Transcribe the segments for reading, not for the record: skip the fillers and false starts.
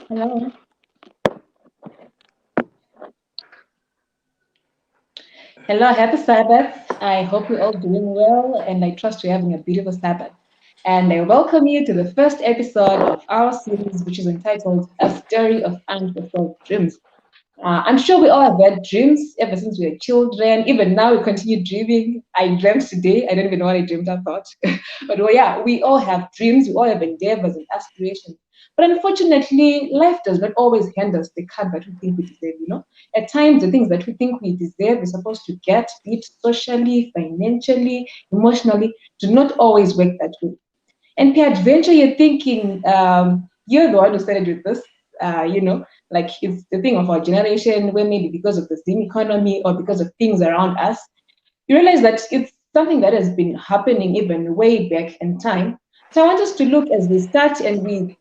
Hello. Hello, happy Sabbath. I hope you're all doing well, and I trust you're having a beautiful Sabbath. And I welcome you to the first episode of our series, which is entitled A Story of Unfulfilled Dreams. I'm sure we all have had dreams ever since we were children. Even now, we continue dreaming. I dreamt today. I don't even know what I dreamed about. But well, yeah, we all have dreams. We all have endeavors and aspirations. But unfortunately, life does not always hand us the card that we think we deserve. At times, the things that we think we deserve, we're supposed to get, be it socially, financially, emotionally, do not always work that way. And peradventure, you're thinking, you're the one who started with this, like it's the thing of our generation, where maybe because of the Zoom economy or because of things around us, you realize that it's something that has been happening even way back in time. So I want us to look as we start and we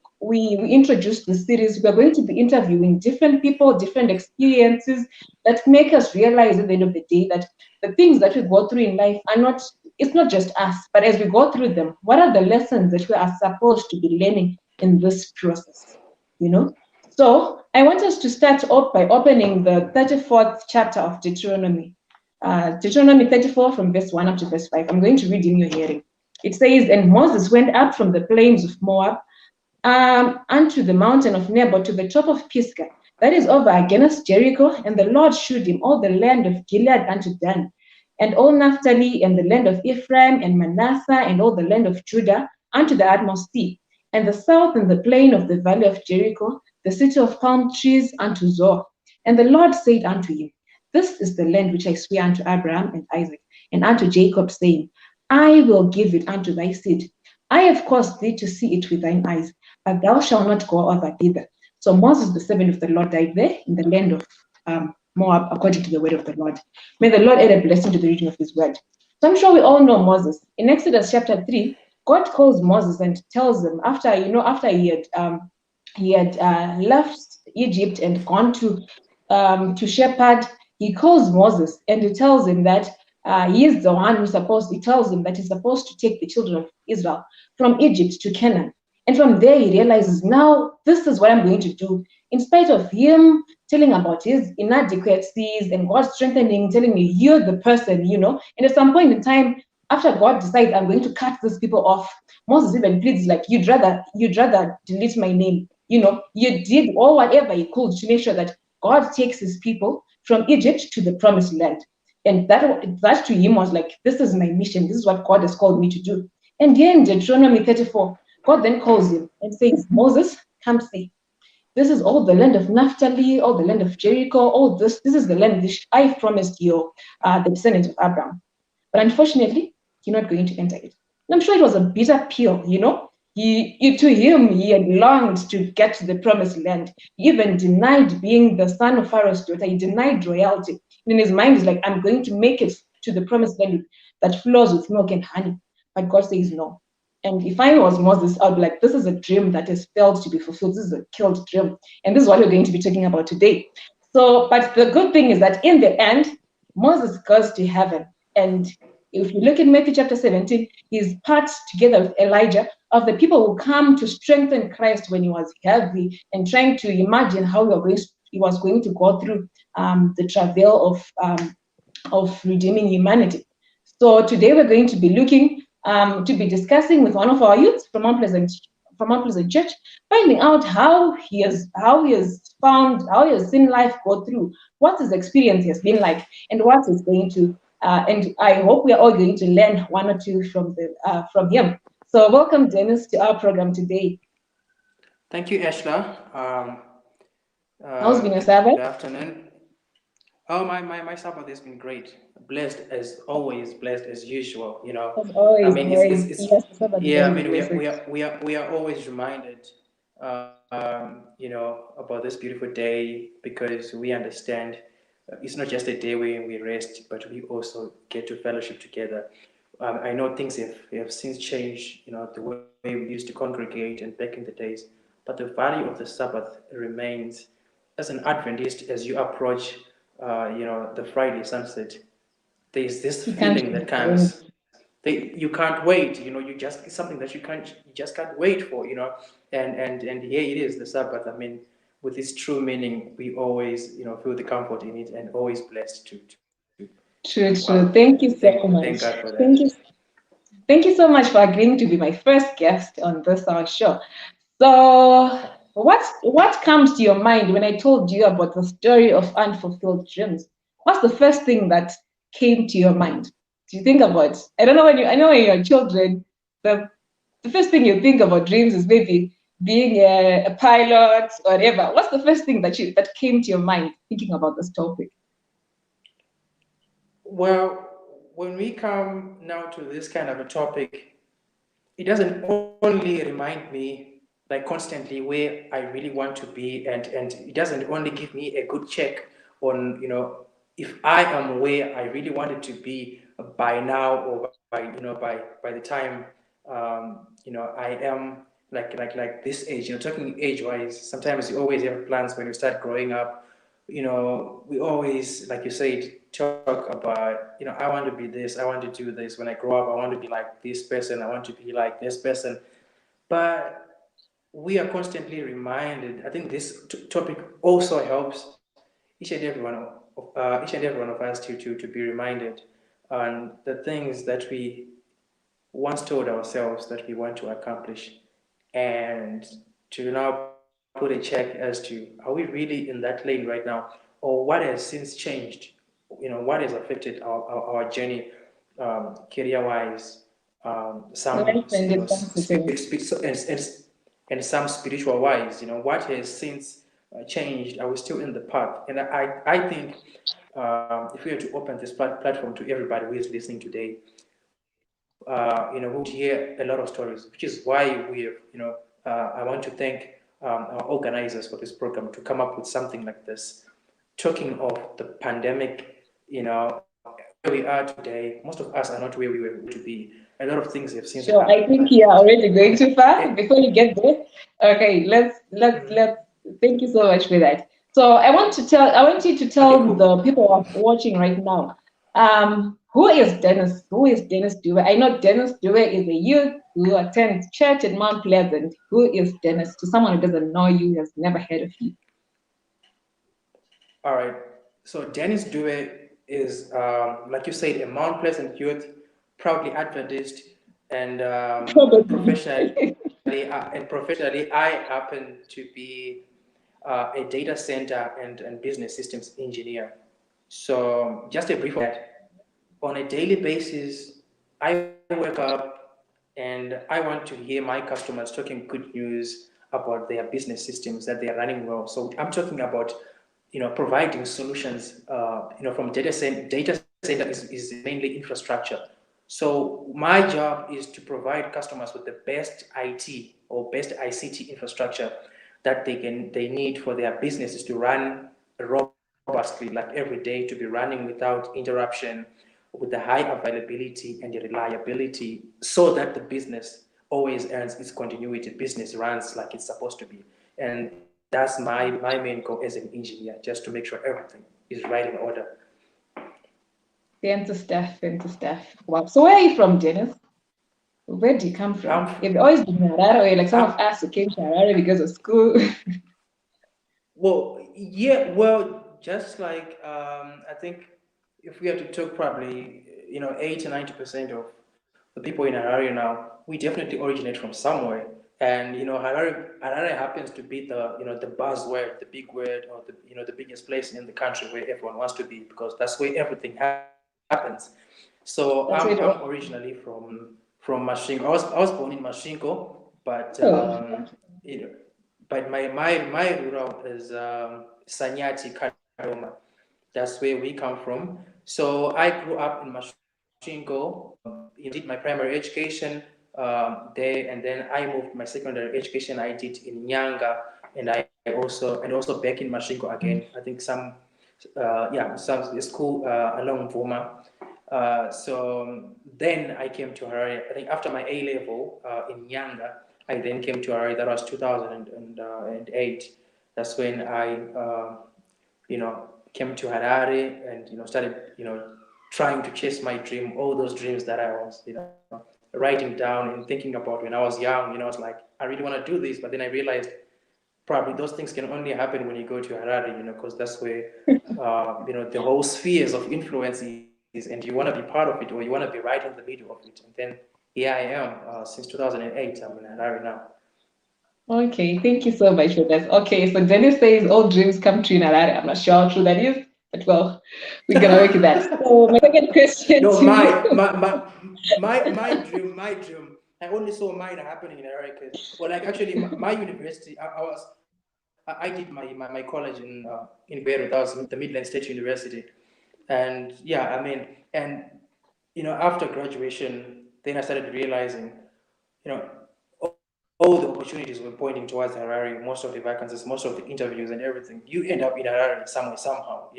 introduce the series. We're going to be interviewing different people, different experiences that make us realize at the end of the day that the things that we go through in life are not, it's not just us, but as we go through them, what are the lessons that we are supposed to be learning in this process? You know? So I want us to start off by opening the 34th chapter of Deuteronomy. Deuteronomy 34 from verse 1 up to verse 5. I'm going to read in your hearing. It says, And Moses went up from the plains of Moab unto the mountain of Nebo to the top of Pisgah, that is over against Jericho, and the Lord shewed him all the land of Gilead unto Dan, and all Naphtali, and the land of Ephraim, and Manasseh, and all the land of Judah, unto the utmost sea, and the south and the plain of the valley of Jericho, the city of palm trees, unto Zoar. And the Lord said unto him, This is the land which I swear unto Abraham and Isaac, and unto Jacob, saying, I will give it unto thy seed. I have caused thee to see it with thine eyes, but thou shalt not go over thither. So Moses, the servant of the Lord, died there in the land of Moab, according to the word of the Lord. May the Lord add a blessing to the reading of his word. So I'm sure we all know Moses. In Exodus chapter 3, God calls Moses and tells him after he had left Egypt and gone to shepherd, he calls Moses and he tells him that he is the one he tells him that he's supposed to take the children of Israel from Egypt to Canaan. And from there, he realizes, now this is what I'm going to do. In spite of him telling about his inadequacies and God strengthening, telling me, you're the person. And at some point in time, after God decides, I'm going to cut these people off, Moses even pleads, like, you'd rather delete my name. You did all whatever he could to make sure that God takes his people from Egypt to the promised land. And that to him was like, this is my mission. This is what God has called me to do. And here in Deuteronomy 34, God then calls him and says, Moses, come see. This is all the land of Naphtali, all the land of Jericho, all this. This is the land which I promised you, the descendants of Abraham. But unfortunately, you're not going to enter it. And I'm sure it was a bitter pill. To him, he had longed to get to the promised land. He even denied being the son of Pharaoh's daughter. He denied royalty. And in his mind, he's like, I'm going to make it to the promised land that flows with milk and honey. But God says no. And if I was Moses, I'd be like, this is a dream that has failed to be fulfilled. This is a killed dream. And this is what we're going to be talking about today. So, but the good thing is that in the end, Moses goes to heaven. And if you look in Matthew chapter 17, he's part together with Elijah of the people who come to strengthen Christ when he was heavy and trying to imagine how he was going to go through the travail of redeeming humanity. So today we're going to be looking to be discussing with one of our youths from Mount Pleasant Church, finding out how he has seen life go through, what his experience has been like, and what is going to. And I hope we are all going to learn one or two from him. So welcome, Dennis, to our program today. Thank you, Ashla. How's been your Good Sabbath? afternoon. Oh, my Sabbath has been great. Blessed as always, blessed as usual. As I always, mean, always. Yes, the Sabbath is yeah. I always mean, blessed. we are always reminded, about this beautiful day because we understand it's not just a day where we rest, but we also get to fellowship together. I know things have since changed, the way we used to congregate and back in the days, but the value of the Sabbath remains. As an Adventist, as you approach, the Friday sunset, there's this You can't feeling that wait. comes. You can't wait. It's something that you just can't wait for. And here it is, the Sabbath. I mean, with its true meaning, we always, feel the comfort in it and always blessed to True, walk true. with it. Thank you And so thank much. God for that. Thank you. Thank you so much for agreeing to be my first guest on this our show. So, what comes to your mind when I told you about the story of unfulfilled dreams? What's the first thing that came to your mind? Do you think about? I don't know when you. I know when you're children, the the first thing you think about dreams is maybe being a pilot or whatever. What's the first thing that came to your mind thinking about this topic? Well, when we come now to this kind of a topic, it doesn't only remind me like constantly where I really want to be, and it doesn't only give me a good check on if I am where I really wanted to be by now, or by the time I am like this age. Talking age wise, sometimes you always have plans when you start growing up. We always, like you said, talk about, I want to be this, I want to do this when I grow up, I want to be like this person, I want to be like this person. But we are constantly reminded. I think this topic also helps each and every one of us to be reminded on the things that we once told ourselves that we want to accomplish, and to now put a check as to, are we really in that lane right now, or what has since changed? What has affected our journey, career wise, some Life and its settings. and some spiritual wise. What has since changed? Are we still in the path? And I think, if we were to open this platform to everybody who is listening today, we would hear a lot of stories, which is why I want to thank our organizers for this program to come up with something like this, talking of the pandemic. Where we are today, most of us are not where we were to be. A lot of things have since Sure, I happened. think you are already And going too far. Before you get there, okay, let's. Thank you so much for that. So I want you to okay, tell the cool. people who are watching right now, who is Dennis? Who is Dennis Dewey? I know Dennis Dewey is a youth who attends church in Mount Pleasant. Who is Dennis? To someone who doesn't know you, has never heard of you. All right. So Dennis Dewey is, like you said, a Mount Pleasant youth, proudly Adventist, and Probably. professionally, I happen to be a data center and business systems engineer. So just a brief of that. On a daily basis, I wake up and I want to hear my customers talking good news about their business systems, that they are running well. So I'm talking about, providing solutions. From data center is mainly infrastructure. So my job is to provide customers with the best IT or best ICT infrastructure that they need for their businesses to run robustly, like every day, to be running without interruption, with the high availability and the reliability, so that the business always earns its continuity. Business runs like it's supposed to be. And that's my main goal as an engineer, just to make sure everything is right in order. Fancy stuff, fancy stuff. Wow. So where are you from, Dennis? Where do you come I'm, from? You've always been in Harare, or you're like some I'm of us who came to Harare because of school. Well, yeah, well, just like, I think if we have to talk, probably 80 to 90% of the people in Harare now, we definitely originate from somewhere. And Harare happens to be the buzzword, the big word, or the biggest place in the country where everyone wants to be, because that's where everything happens. So I'm That's it. originally from Mashingo. I was born in Mashingo, but Oh, you know, but my rural is Sanyati Kadoma. That's where we come from. So I grew up in Mashingo. Did my primary education there, and then I moved my secondary education. I did in Nyanga, and also back in Mashingo again. I think some school along Vuma. So then I came to Harare. I think after my A level in Nyanga, I then came to Harare. That was 2008. That's when I, came to Harare and started, trying to chase my dream, all those dreams that I was, writing down and thinking about when I was young. I was like, I really want to do this, but then I realized probably those things can only happen when you go to Harare, because that's where, the whole spheres of influence is, and you want to be part of it, or you want to be right in the middle of it. And then here I am, since 2008, I'm in Harare now. Okay, thank you so much for that. Okay, so Dennis says all dreams come true in Harare. I'm not sure how true that is, but well, we're gonna work with that. So my second question No, to you. my dream. I only saw mine happening in America. Well, like actually, my university. I did my college in Beirut. That was the Midland State University, and yeah, I mean, and after graduation, then I started realizing, you know, all the opportunities were pointing towards Harare. Most of the vacancies, most of the interviews, and everything. You end up in Harare somewhere somehow.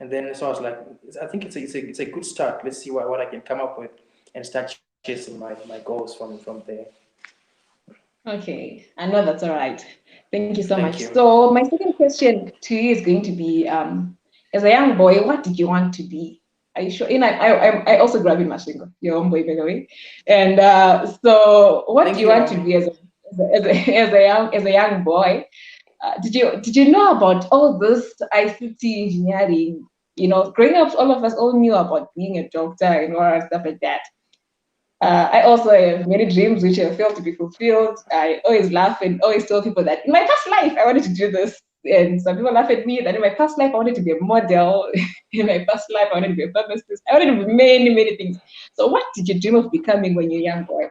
And then so I was like, I think it's a good start. Let's see what I can come up with and start chasing my goals from there. Okay, I know that's all right. Thank you so Thank much. you. So my second question to you is going to be, as a young boy, what did you want to be? Are you sure? And I also grew up in Mashingo, your own boy, by the way. And so, what do Thank you you, want to homie. be as a young boy? Did you know about all this ICT engineering? Growing up, all of us all knew about being a doctor and all that stuff like that. I also have many dreams which have failed to be fulfilled. I always laugh and always tell people that in my past life I wanted to do this. And some people laugh at me that in my past life I wanted to be a model. In my past life I wanted to be a pharmacist. I wanted to be many, many things. So what did you dream of becoming when you're a young boy?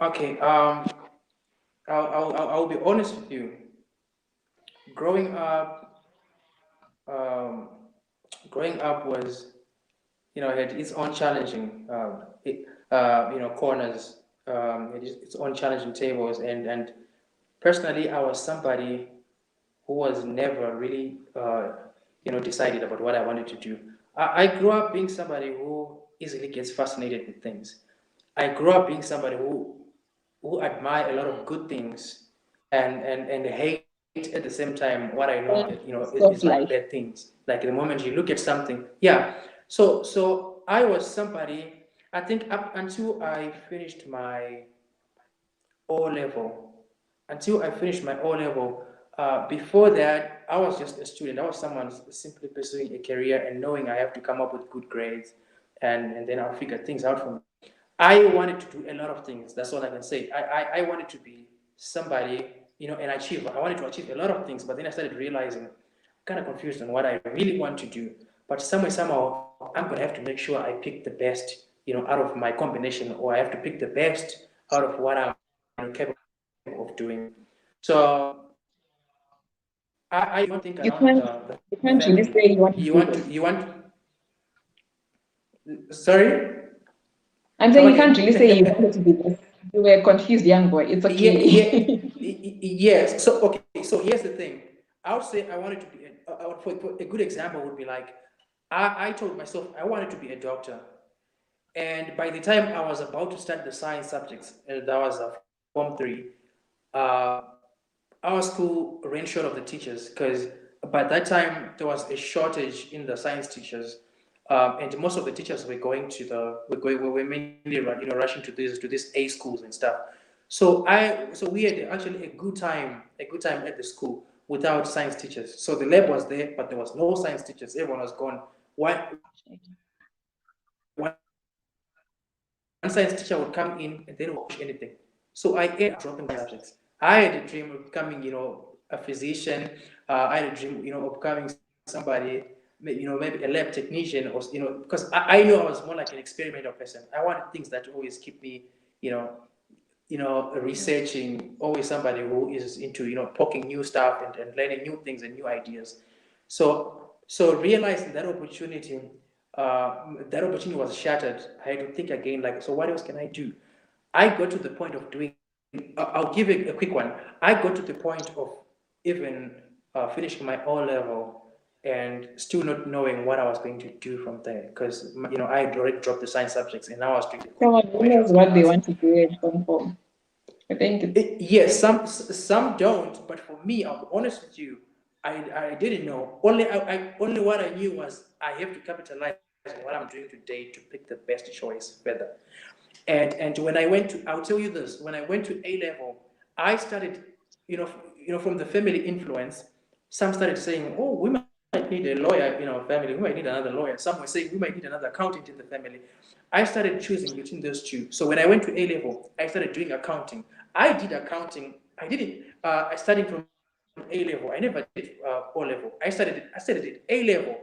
Okay. I'll be honest with you. Growing up, growing up was, had its own challenging, corners. Its own challenging tables, and personally, I was somebody who was never really, decided about what I wanted to do. I grew up being somebody who easily gets fascinated with things. I grew up being somebody who admire a lot of good things, and hate at the same time what I know, is like Soft bad life. things. Like the moment you look at something, yeah. So I was somebody. I think up until I finished my O level, until I finished my O level. Before that, I was just a student. I was someone simply pursuing a career and knowing I have to come up with good grades, and then I'll figure things out from there. I wanted to do a lot of things. That's all I can say. I wanted to be somebody, an achiever. I wanted to achieve a lot of things, but then I started realizing I'm kind of confused on what I really want to do. But somehow, I'm going to have to make sure I pick the best, out of my combination, or I have to pick the best out of what I'm capable of doing. So I don't think You around can't the you can't family. really say you want to You do want to this. you want sorry. I'm Come saying you can't really say you again. wanted to be this. You were a confused young boy. It's Yeah, yeah, okay. yes. So okay, so here's the thing. I would say I wanted to be. For a good example would be like, I told myself I wanted to be a doctor, and by the time I was about to start the science subjects, that was Form 3. Uh, our school ran short of the teachers because by that time there was a shortage in the science teachers, and most of the teachers were going to the were mainly rushing to these A schools and stuff. So we had actually a good time at the school without science teachers. So the lab was there, but there was no science teachers. Everyone was gone. One science teacher would come in and then would teach anything. So I ended up dropping the science subjects. I had a dream of becoming, a physician. I had a dream, of becoming somebody, maybe a lab technician, or because I knew I was more like an experimental person. I wanted things that always keep me, researching. Always somebody who is into poking new stuff and learning new things and new ideas. So realizing that opportunity was shattered. I had to think again, like, so what else can I do? I got to the point of doing. I'll give it a quick one. I got to the point of even finishing my O level and still not knowing what I was going to do from there, because I had already dropped the science subjects and now I was doing the Someone who commercial knows what they accountancy. want to do in some form. I think it's Yes, some don't, but for me, I'll be honest with you, I didn't know. Only what I knew was I have to capitalize on what I'm doing today to pick the best choice further. And when I went to, I'll tell you this, when I went to A level, I started, from the family influence, some started saying, oh, we might need a lawyer in our family, we might need another lawyer. Some were saying we might need another accountant in the family. I started choosing between those two. So when I went to A level, I started doing accounting. I did accounting. I did it. I started from A level. I never did O level. I started at A level,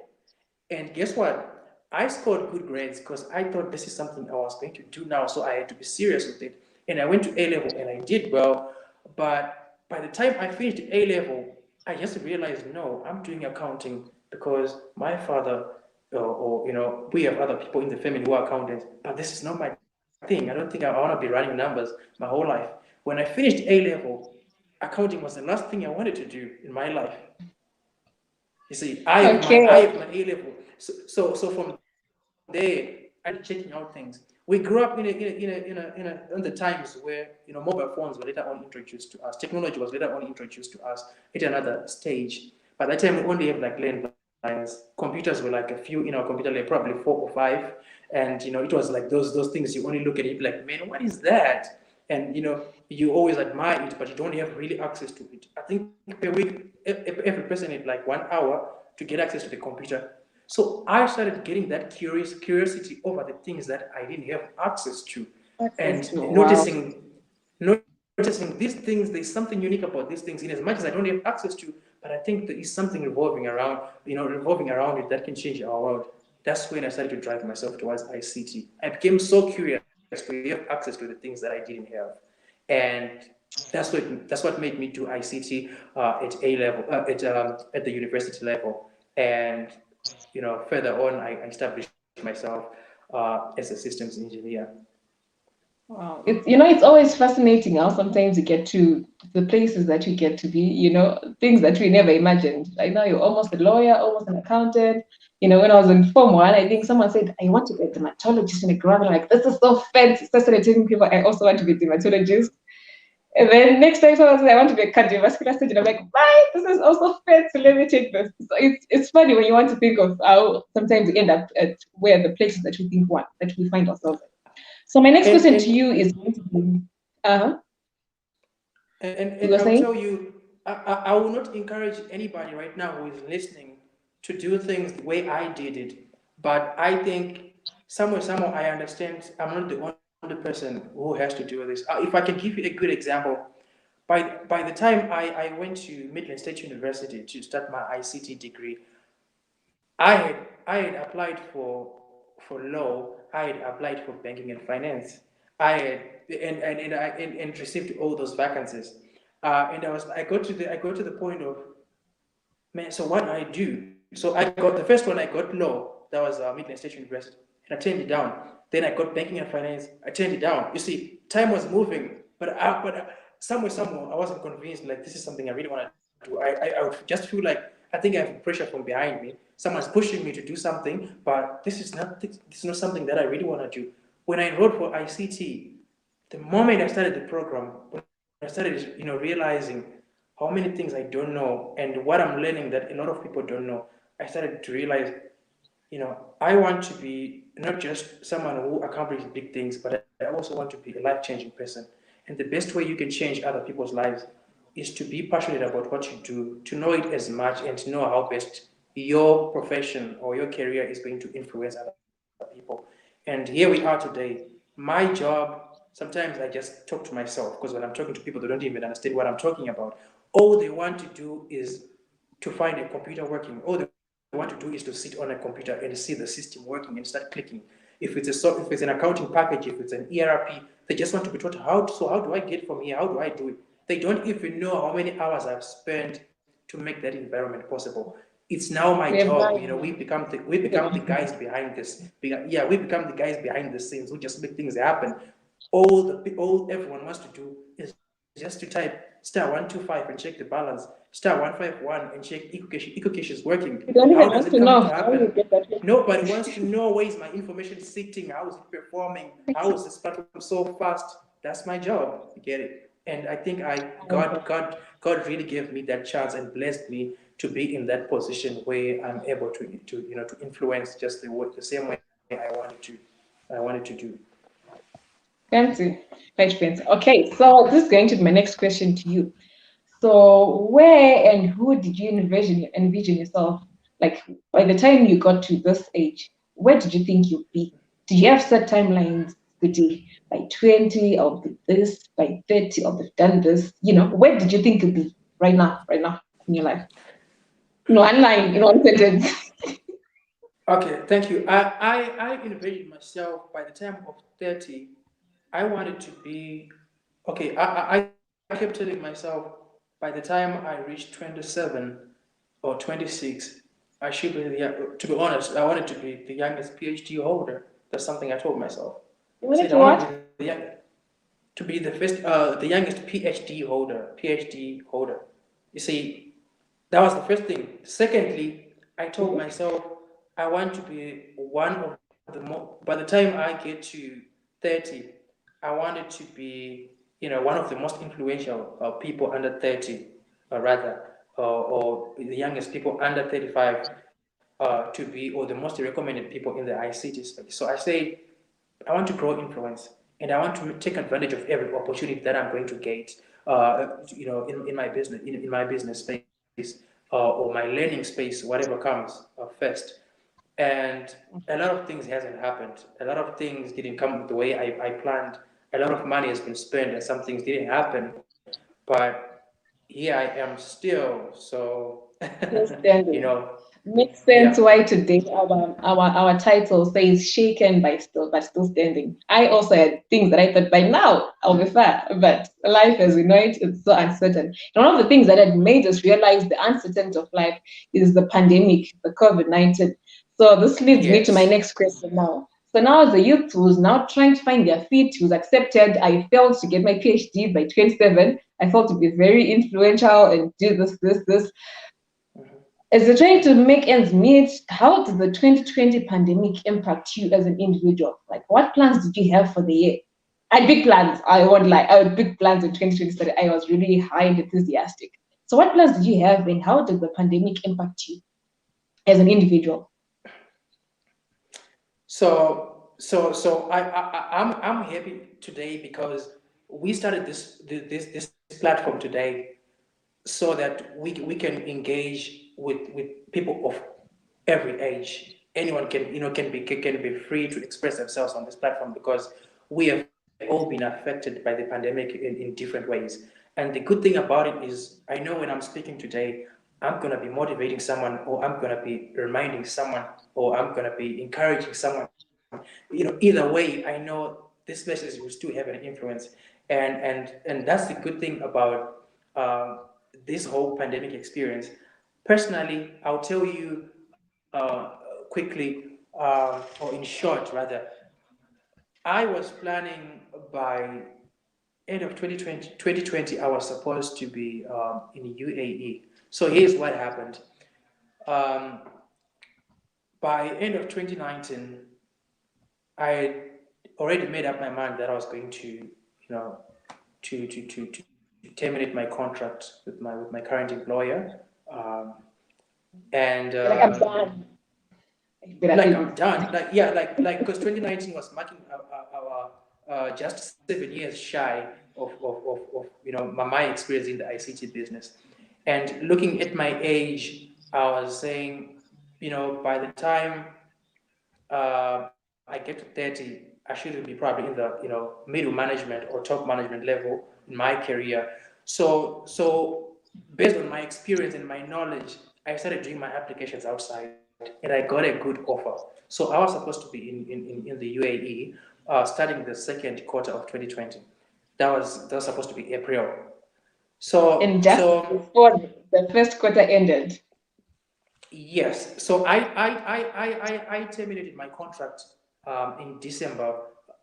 and guess what? I scored good grades because I thought this is something I was going to do now, so I had to be serious with it. And I went to A level and I did well. But by the time I finished A level, I just realized no, I'm doing accounting because my father, or we have other people in the family who are accountants, but this is not my thing. I don't think I want to be running numbers my whole life. When I finished A level, accounting was the last thing I wanted to do in my life. You see, I Okay. have my A level. So from there, I started checking out things. We grew up in the times where mobile phones were later on introduced to us. Technology was later on introduced to us at another stage. By that time, we only have like landlines. Computers were like a few in our computer, like probably 4 or 5, and it was like those things you only look at it like, man, what is that? And you always admire it, but you don't have really access to it. I think per week, every person needs like 1 hour to get access to the computer. So I started getting that curiosity over the things that I didn't have access to, Access and to, wow. noticing these things. There's something unique about these things. In as much as I don't have access to, but I think there is something revolving around it that can change our world. That's when I started to drive myself towards ICT. I became so curious to have access to the things that I didn't have, and that's what made me do ICT at A level, at the university level, and further on, I established myself as a systems engineer. Wow. It's always fascinating how sometimes you get to the places that you get to be, things that we never imagined. Like now you're almost a lawyer, almost an accountant. When I was in Form 1, I think someone said, I want to be a dermatologist in a grad. Like, this is so fancy. So I started telling people I also want to be a dermatologist. And then next time someone said, I want to be a cardiovascular surgeon. I'm like, right, this is also fancy. Let me take this. So it's funny when you want to think of how sometimes we end up at where the places that we think one, that we find ourselves in. So my next And question to and you is going to be, uh-huh, and you were I'll tell saying? you, I will not encourage anybody right now who is listening to do things the way I did it. But I think somehow I understand I'm not the only person who has to do this. If I can give you a good example, by the time I went to Midland State University to start my ICT degree, I had applied for law. I had applied for banking and finance. I had and received all those vacancies. And I got to the point of, man, so what do I do? So I got the first one. I got law. That was Midland State University, and I turned it down. Then I got banking and finance. I turned it down. You see, time was moving, but somewhere, I wasn't convinced. Like, this is something I really want to do. I would just feel like, I think I have pressure from behind me. Someone's pushing me to do something, but this is not something that I really want to do. When I enrolled for ICT, the moment I started the program, when I started, realizing how many things I don't know and what I'm learning that a lot of people don't know, I started to realize, I want to be not just someone who accomplishes big things, but I also want to be a life-changing person. And the best way you can change other people's lives is to be passionate about what you do, to know it as much, and to know how best your profession or your career is going to influence other people. And here we are today. My job, sometimes I just talk to myself, because when I'm talking to people, they don't even understand what I'm talking about. All they want to do is to find a computer working. All they want to do is to sit on a computer and see the system working and start clicking. If it's an accounting package, if it's an ERP, they just want to be taught how do I get from here? How do I do it? They don't even know how many hours I've spent to make that environment possible. It's now my We job. have We become the guys behind this. Yeah, we become the guys behind the scenes who just make things happen. All everyone wants to do is just to type *125 and check the balance, *151 and check ecocache is working. We don't How even does want it to come to know how happen? you get that. Nobody wants to know where is my information sitting, how is it performing, how is this platform so fast. That's my job. You get it. And I think God really gave me that chance and blessed me to be in that position where I'm able to influence just the same way I wanted to do. Fancy. Quite fancy. Okay, so this is going to be my next question to you. So, where and who did you envision yourself? Like by the time you got to this age, where did you think you'd be? Did you have set timelines? Did you by 20 I'll be this, by 30 I'll have done this? Where did you think you'd be right now in your life? In one line, in one sentence. Okay, thank you. I envisioned myself by the time of 30, I wanted to be, okay, I kept telling myself by the time I reach 27 or 26, I should be to be honest, I wanted to be the youngest PhD holder. That's something I told myself. You I said wanted I to want to what? be to be the youngest PhD holder. You see, that was the first thing. Secondly, I told Mhm. myself I want to be one of the more. By the time I get to 30, I wanted to be, one of the most influential people under 30, or the youngest people under 35, to be, or the most recommended people in the ICT space. So I say I want to grow influence, and I want to take advantage of every opportunity that I'm going to get, in my business, in my business space, or my learning space, whatever comes first. And a lot of things hasn't happened. A lot of things didn't come the way I planned. A lot of money has been spent, and some things didn't happen. But here I am still. So, Still you standing. know, Makes yeah, sense why today our title says shaken by still standing. I also had things that I thought by now I'll be far, but life as we know it is so uncertain. And one of the things that had made us realize the uncertainty of life is the pandemic, the COVID-19. So this leads me to my yes. next question now. So now as a youth who's now trying to find their feet, who's accepted, I failed to get my PhD by 27. I felt to be very influential and do this. As you're trying to make ends meet, how did the 2020 pandemic impact you as an individual? Like, what plans did you have for the year? I had big plans. I had big plans in 2020. So I was really high and enthusiastic. So, what plans did you have, and how did the pandemic impact you as an individual? I'm happy today because we started this platform today so that we can engage with people of every age. Anyone can be free to express themselves on this platform because we have all been affected by the pandemic in different ways. And the good thing about it is, I know when I'm speaking today, I'm gonna be motivating someone, or I'm gonna be reminding someone, or I'm gonna be encouraging someone. Either way, I know this message will still have an influence, and that's the good thing about this whole pandemic experience. Personally, I'll tell you quickly, or in short rather, I was planning by end of 2020, I was supposed to be in UAE. So here's what happened. Um, by end of 2019, I already made up my mind that I was going to, to terminate my contract with my current employer, um, and Like, I'm done. I better like say I'm this. done. Like, yeah, like because 2019 was marking our just 7 years shy of my experience in the ICT business, and looking at my age, I was saying, by the time I get to 30, I shouldn't be probably in the middle management or top management level in my career. So based on my experience and my knowledge, I started doing my applications outside, and I got a good offer. So I was supposed to be in the UAE, starting the second quarter of 2020. That was supposed to be April. So And just so before the first quarter ended, Yes. So I terminated my contract in December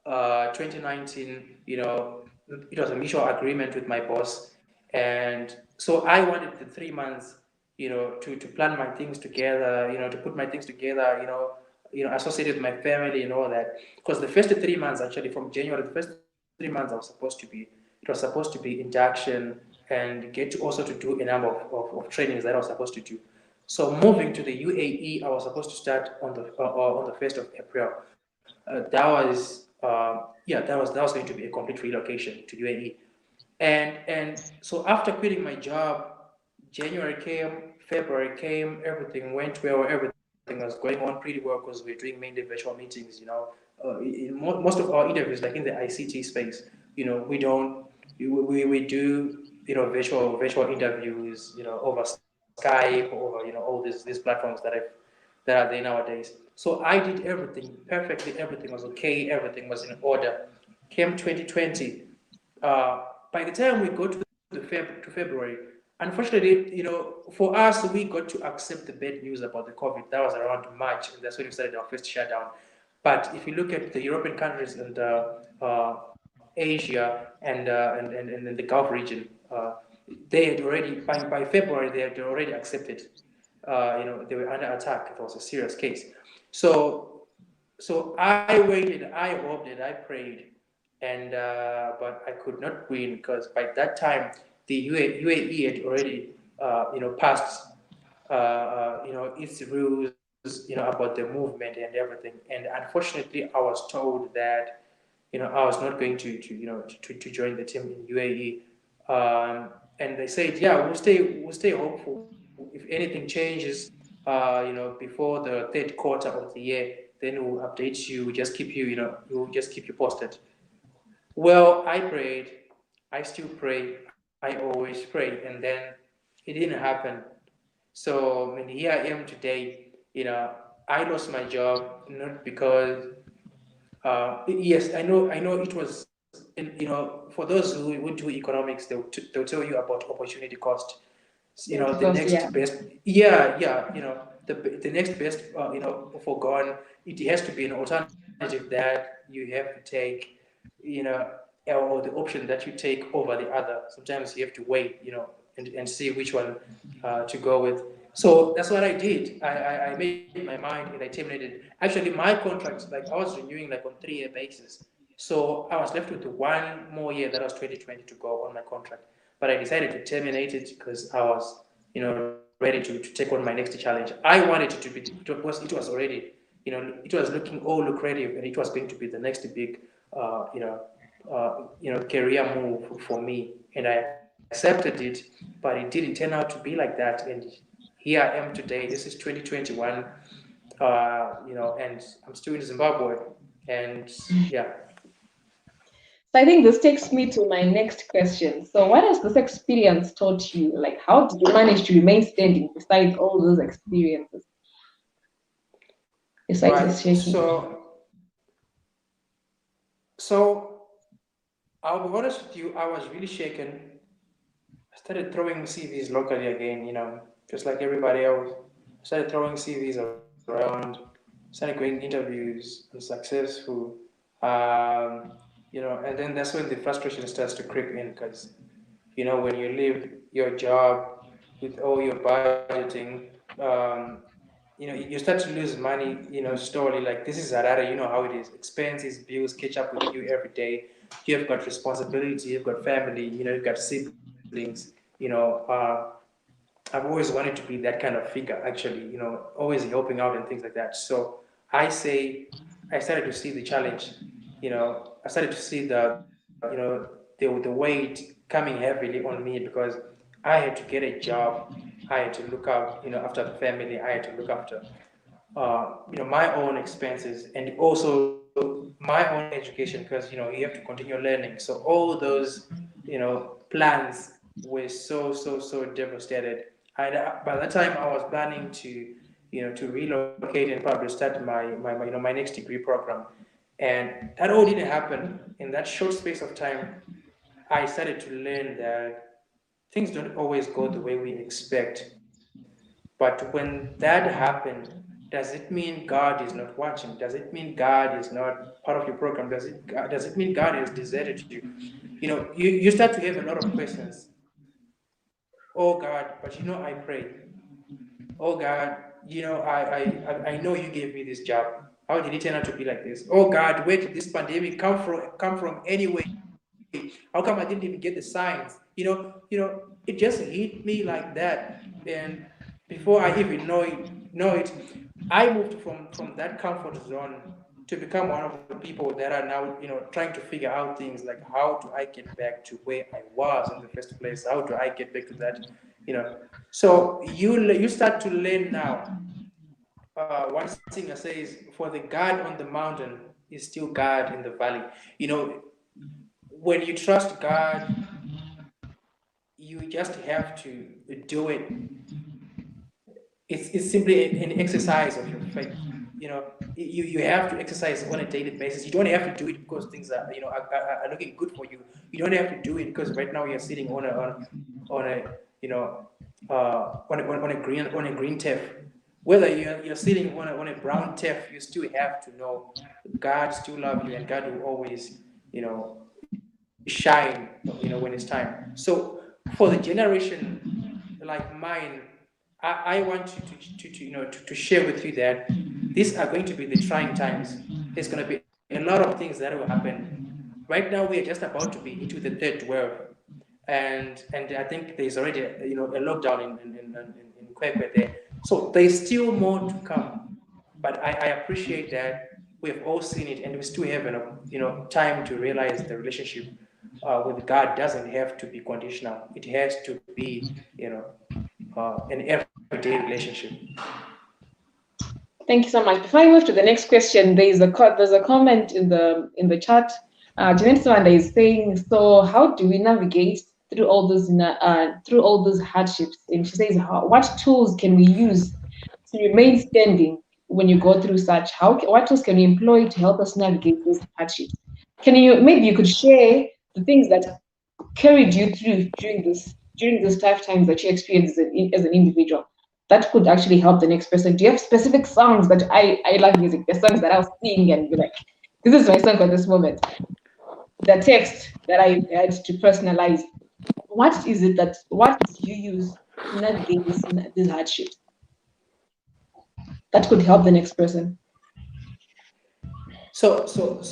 2019. It was a mutual agreement with my boss. And so I wanted the 3 months, to plan my things together, to put my things together, associated with my family and all that. Because the first 3 months, actually, from January, the first 3 months, it was supposed to be induction and get to also to do a number of trainings that I was supposed to do. So moving to the UAE, I was supposed to start on the 1st of April. That was yeah, that was going to be a complete relocation to UAE. And so after quitting my job, January came, February came, everything went well, everything was going on pretty well because we're doing mainly virtual meetings. Most of our interviews, like in the ICT space, we don't we do virtual interviews, over Skype, over all these platforms that are there nowadays. So I did everything perfectly, everything was okay, everything was in order. Came 2020. By the time we go to February, unfortunately, for us, we got to accept the bad news about the COVID. That was around March, and that's when we started our first shutdown. But if you look at the European countries and Asia and the Gulf region, they had already by February they had already accepted. They were under attack. It was a serious case. So I waited, I hoped, and I prayed, and but I could not win because by that time the UAE had already passed its rules about the movement and everything. And unfortunately, I was told that I was not going to join the team in UAE. And they said, yeah, we'll stay hopeful. If anything changes, before the third quarter of the year, then we'll update you. We'll just keep you posted. Well, I prayed. I still pray. I always pray, and then it didn't happen. So, I mean, here I am today. I lost my job not because yes, I know it was, for those who would do economics, they'll tell you about opportunity cost. The Because next yeah, best, yeah, yeah, the next best, forgone. It has to be an alternative that you have to take, you know, or the option that you take over the other. Sometimes you have to wait, and see which one to go with. So that's what I did. I made my mind and I terminated. Actually, my contract, like I was renewing like on 3-year basis. So I was left with one more year, that was 2020, to go on my contract. But I decided to terminate it because I was, ready to take on my next challenge. I wanted it to be, it was already, it was looking all lucrative, and it was going to be the next big, career move for me. And I accepted it, but it didn't turn out to be like that. And here I am today. This is 2021, and I'm still in Zimbabwe. And yeah. so I think this takes me to my next question. So, what has this experience taught you? Like, how did you manage to remain standing besides all those experiences, besides this Right. shaking? So I'll be honest with you. I was really shaken. I started throwing CVs locally again. Just like everybody else. I started throwing CVs around. Started going interviews, unsuccessful. Um, and then that's when the frustration starts to creep in because when you leave your job with all your budgeting, um, you start to lose money, slowly. Like, this is Harare, you know how it is. Expenses, bills catch up with you every day. You have got responsibility, you've got family, you've got siblings, I've always wanted to be that kind of figure, actually, always helping out and things like that. So I say, I started to see the challenge. I started to see the weight coming heavily on me because I had to get a job. I had to look out, after the family. I had to look after, my own expenses and also my own education because you have to continue learning. So all those plans were so devastated. And by that time, I was planning to relocate and probably start my my next degree program, and that all didn't happen in that short space of time. I started to learn that things don't always go the way we expect. But when that happened, does it mean God is not watching? Does it mean God is not part of your program? Does it mean God has deserted you? You start to have a lot of questions. Oh God, but I pray. Oh God, I know you gave me this job. How did it turn out to be like this? Oh God, where did this pandemic come from anyway? How come I didn't even get the signs? It just hit me like that. And before I even know it, I moved from that comfort zone to become one of the people that are now, trying to figure out things like, how do I get back to where I was in the first place? How do I get back to that? You know, so you start to learn now. One singer says, "For the God on the mountain is still God in the valley." You know, when you trust God, you just have to do it. It's simply an exercise of your faith. You have to exercise on a daily basis. You don't have to do it because things are, are looking good for you. You don't have to do it because right now you're sitting on a you know on a green turf. Whether you're sitting on a brown turf, you still have to know God still love you, and God will always, shine, when it's time. So for the generation like mine, I want to to share with you that these are going to be the trying times. There's going to be a lot of things that will happen. Right now, we are just about to be into the third wave, and I think there's already a lockdown in Kwekwe there. So there's still more to come. But I appreciate that we have all seen it, and we still have time to realize the relationship with God doesn't have to be conditional. It has to be an everyday relationship. Thank you so much. Before I move to the next question, there's a comment in the chat. Jeanette Swanda is saying, "So how do we navigate through all those hardships?" And she says, "What tools can we use to remain standing when you go through such? What tools can we employ to help us navigate those hardships? Can you could share the things that carried you through during those tough times that you experienced as an individual, that could actually help the next person? Do you have specific songs that I love music? The songs that I'll sing and be like, this is my song for this moment. The text that I had to personalize. What do you use to navigate these hardships that could help the next person? So so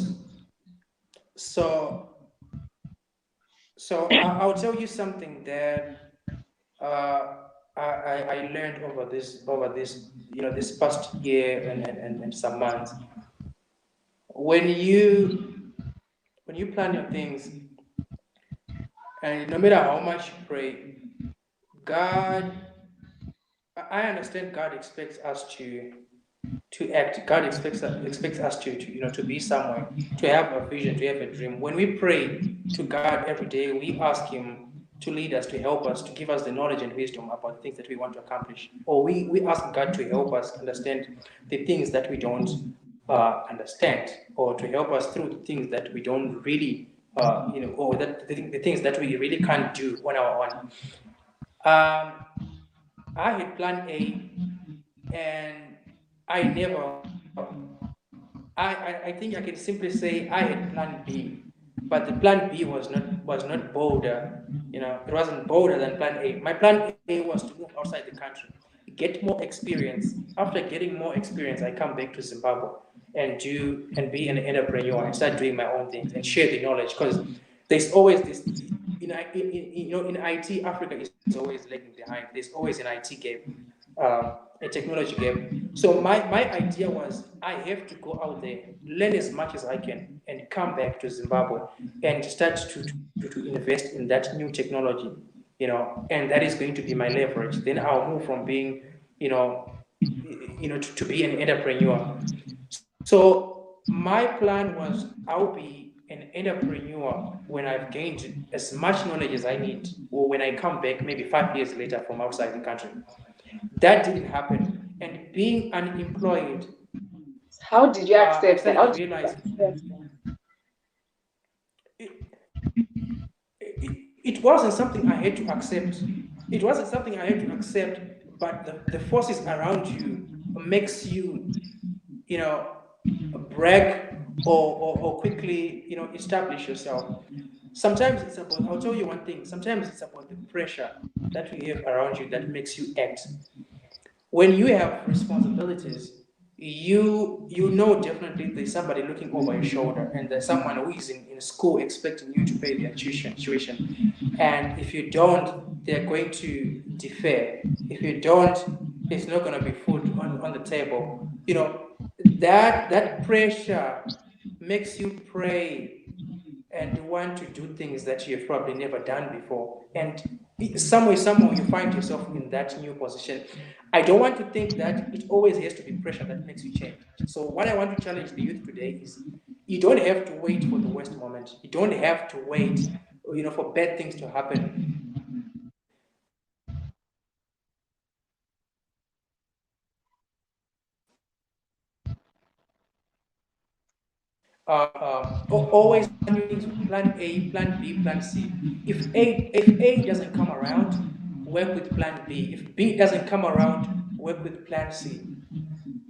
so I'll tell you something that I learned over this this past year and some months. When you plan your things, and no matter how much you pray, God, I understand God expects us to act. God expects us to be somewhere, to have a vision, to have a dream. When we pray to God every day, we ask Him to lead us, to help us, to give us the knowledge and wisdom about the things that we want to accomplish. Or we ask God to help us understand the things that we don't understand, or to help us through the things that we don't really, or the things that we really can't do on our own. Um, I had plan A, and I never I think I can simply say I had plan B, but the plan B was not bolder. It wasn't bolder than plan A. My plan A was to move outside the country, get more experience. After getting more experience, I come back to Zimbabwe and be an entrepreneur and start doing my own things and share the knowledge, because there's always this in IT. Africa is always lagging behind. There's always an IT gap, a technology gap. So my idea was, I have to go out there, learn as much as I can, and come back to Zimbabwe and start to invest in that new technology, and that is going to be my leverage. Then I'll move from being, you know, to be an entrepreneur. So my plan was, I'll be an entrepreneur when I've gained as much knowledge as I need, or when I come back maybe 5 years later from outside the country. That didn't happen. And being unemployed, How did you I accept that? started How to did realize you it, it wasn't something I had to accept. It wasn't something I had to accept, but the forces around you makes you, you know, brag, or quickly, establish yourself. Sometimes it's about, I'll tell you one thing, sometimes it's about the pressure that we have around you that makes you act. When you have responsibilities, you know definitely there's somebody looking over your shoulder, and there's someone who is in school expecting you to pay their tuition. And if you don't, they're going to defer. If you don't, it's not going to be food on the table. That pressure makes you pray and want to do things that you have probably never done before. And somehow, you find yourself in that new position. I don't want to think that it always has to be pressure that makes you change. So, what I want to challenge the youth today is you don't have to wait for the worst moment. You don't have to wait, for bad things to happen. Always plan your things with plan A, plan B, plan C. If A doesn't come around, work with plan B. If B doesn't come around, work with plan C.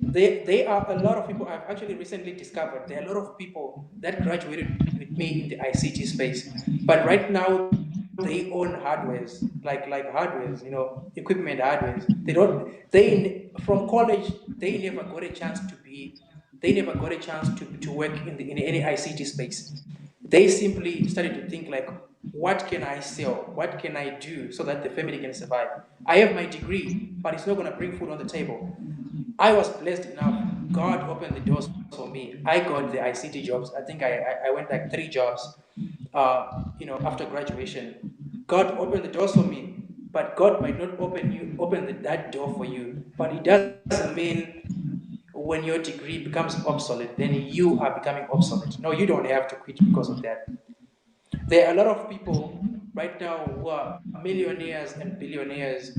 There are a lot of people I've actually recently discovered. There are a lot of people that graduated with me in the ICT space, but right now they own hardwares, like hardwares, equipment hardwares. They don't. They from college they never got a chance to be. They never got a chance to work in any ICT space. They simply started to think like, what can I sell? What can I do so that the family can survive? I have my degree, but it's not going to bring food on the table. I was blessed enough. God opened the doors for me. I got the ICT jobs. I think I went like 3 jobs, after graduation. God opened the doors for me, but God might not that door for you. But it doesn't mean when your degree becomes obsolete, then you are becoming obsolete. No, you don't have to quit because of that. There are a lot of people right now who are millionaires and billionaires,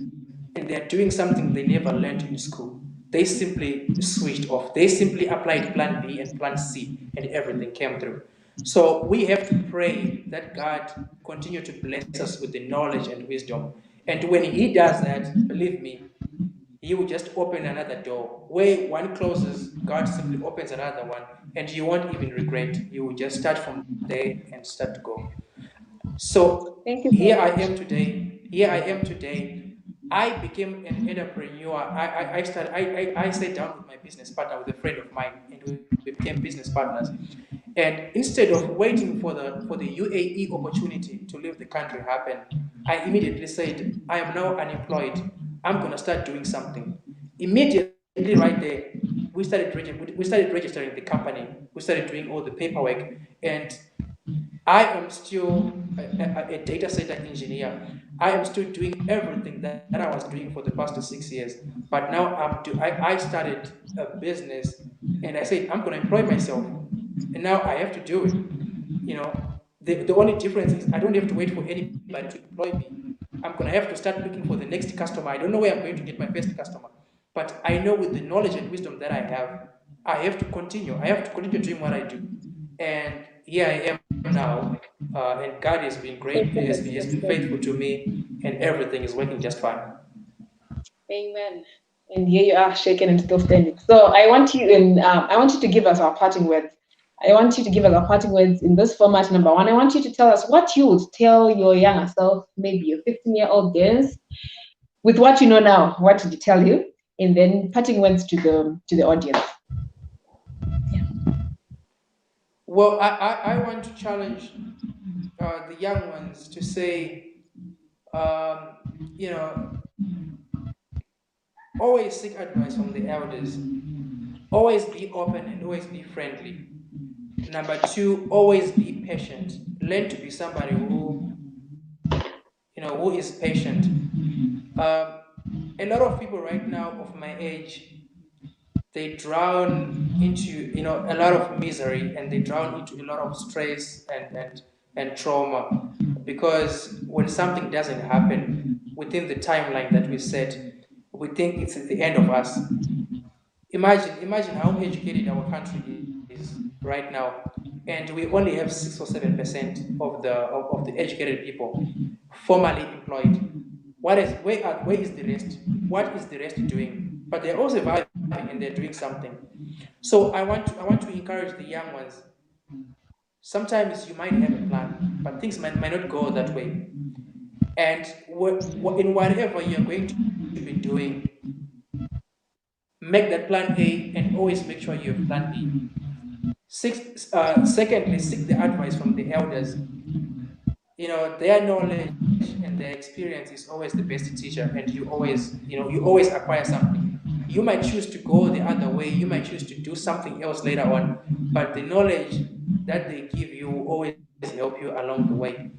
and they're doing something they never learned in school. They simply switched off. They simply applied plan B and plan C, and everything came through. So we have to pray that God continue to bless us with the knowledge and wisdom. And when He does that, believe me, He will just open another door. Where one closes, God simply opens another one, and you won't even regret. You will just start from there and start to go. So Thank you so here I much. am today. Here I am today. I became an entrepreneur. I sat down with my business partner, with a friend of mine, and we became business partners. And instead of waiting for the UAE opportunity to leave the country happen, I immediately said, I am now unemployed. I'm gonna start doing something. Immediately, right there, we started registering the company. We started doing all the paperwork, and I am still a data center engineer. I am still doing everything that I was doing for the past 6 years. But now I started a business, and I said, I'm going to employ myself. And now I have to do it. The only difference is I don't have to wait for anybody to employ me. I'm going to have to start looking for the next customer. I don't know where I'm going to get my first customer. But I know with the knowledge and wisdom that I have to continue. I have to continue doing what I do. And here I am now, and God has been great. He has That's been good. faithful to me, and everything is working just fine. Amen. And here you are, shaking and still standing. So I want you to give us our parting words. I want you to give us our parting words in this format. Number one, I want you to tell us what you would tell your younger self, maybe your 15-year-old Dennis, with what you know now. What would you tell you? And then parting words to the audience. Well, I want to challenge the young ones to say, um, you know, always seek advice from the elders. Always be open and always be friendly. Number two, always be patient. Learn to be somebody who is patient. Um, a lot of people right now of my age, they drown into a lot of misery, and they drown into a lot of stress and trauma, because when something doesn't happen within the timeline that we set, we think it's the end of us. Imagine how educated our country is right now, and we only have 6 or 7% of the educated people formally employed. Where is the rest? What is the rest doing? But they're all surviving, and they're doing something. So I want to encourage the young ones. Sometimes you might have a plan, but things might not go that way. And in whatever you're going to be doing, make that plan A, and always make sure you have plan B. Secondly, seek the advice from the elders. Their knowledge and their experience is always the best teacher, and you always acquire something. You might choose to go the other way, you might choose to do something else later on, but the knowledge that they give you will always help you along the way.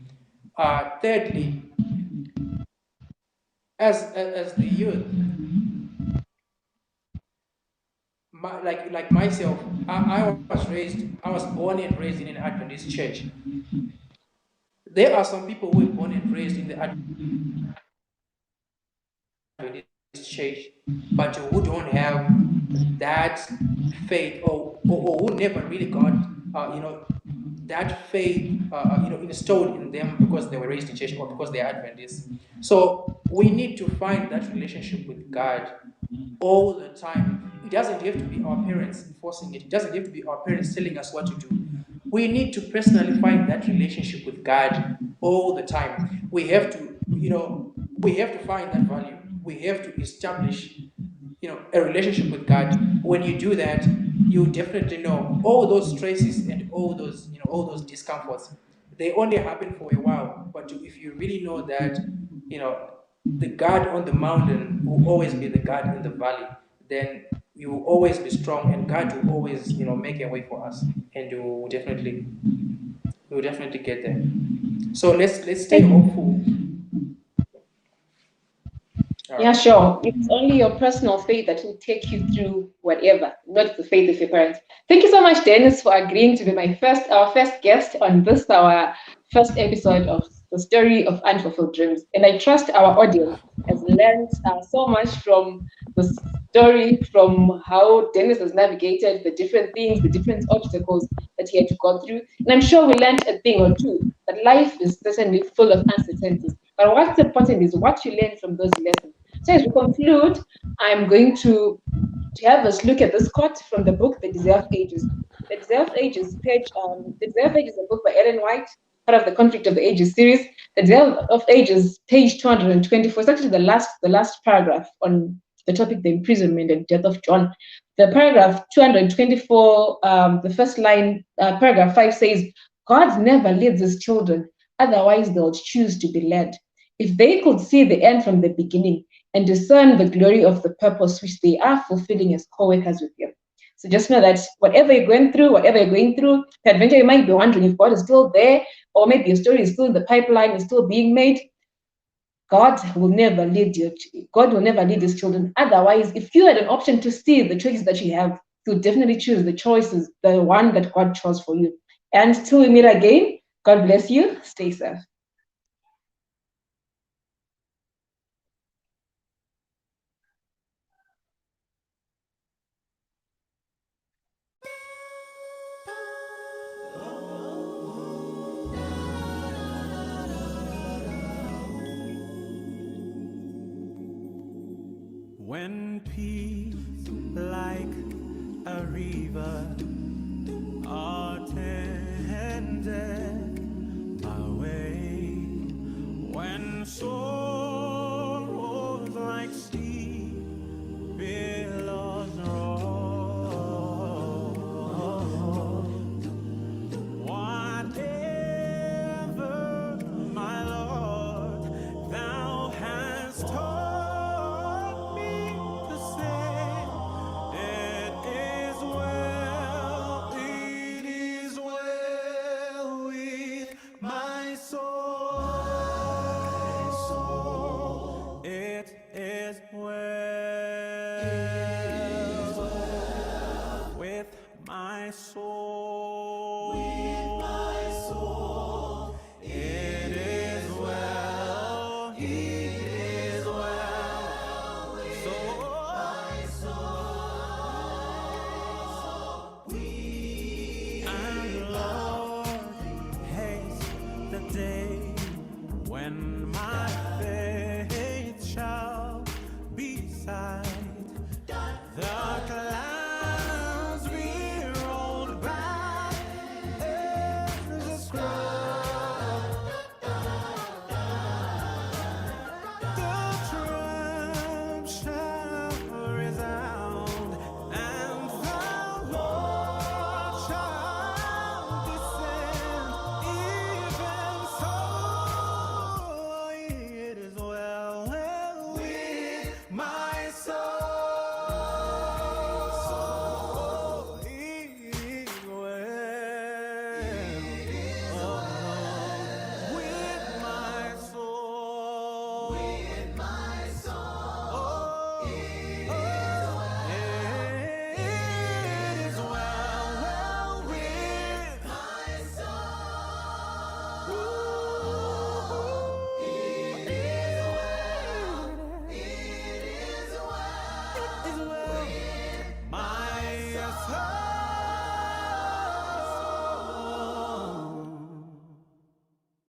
Thirdly, as the youth, like myself, I was born and raised in an Adventist church. There are some people who were born and raised in the Adventist church, but who don't have that faith, or who never really got, that faith, installed in them because they were raised in church or because they are Adventists. So we need to find that relationship with God all the time. It doesn't have to be our parents enforcing it. It doesn't have to be our parents telling us what to do. We need to personally find that relationship with God all the time. We have to find that value. We have to establish, a relationship with God. When you do that, you definitely know all those stresses and all those discomforts. They only happen for a while, but if you really know that, you know, the God on the mountain will always be the God in the valley, then you will always be strong, and God will always, make a way for us, and we will definitely get there. So let's stay hopeful. All Yeah, right. sure. It's only your personal faith that will take you through whatever, not the faith of your parents. Thank you so much, Dennis, for agreeing to be our first guest on this, our first episode of the story of Unfulfilled Dreams. And I trust our audience has learned so much from the story, from how Dennis has navigated the different things, the different obstacles that he had to go through. And I'm sure we learned a thing or two, that life is certainly full of uncertainties. But what's important is what you learn from those lessons. So as we conclude, I'm going to have us look at this quote from the book The Desire of Ages. The Desire of Ages is a book by Ellen White, part of the Conflict of the Ages series. The Desire of Ages, page 224. It's actually the last paragraph on the topic, the imprisonment and death of John. The paragraph 224, the first line, paragraph 5 says, God never leads his children, otherwise they'll choose to be led. If they could see the end from the beginning, and discern the glory of the purpose which they are fulfilling as co-workers with Him. So just know that whatever you're going through, peradventure you might be wondering if God is still there, or maybe your story is still in the pipeline, is still being made. God will never lead you. God will never lead His children. Otherwise, if you had an option to see the choices that you have, you'll definitely choose the one that God chose for you. And till we meet again, God bless you. Stay safe. When peace like a river attended my way, when sorrows like sea billows roll, whatever, my Lord, thou hast taught me to say, it is well with my soul. It is well with my soul. It is well. It is well. So my soul. And Lord, haste the day when my faith shall be silent.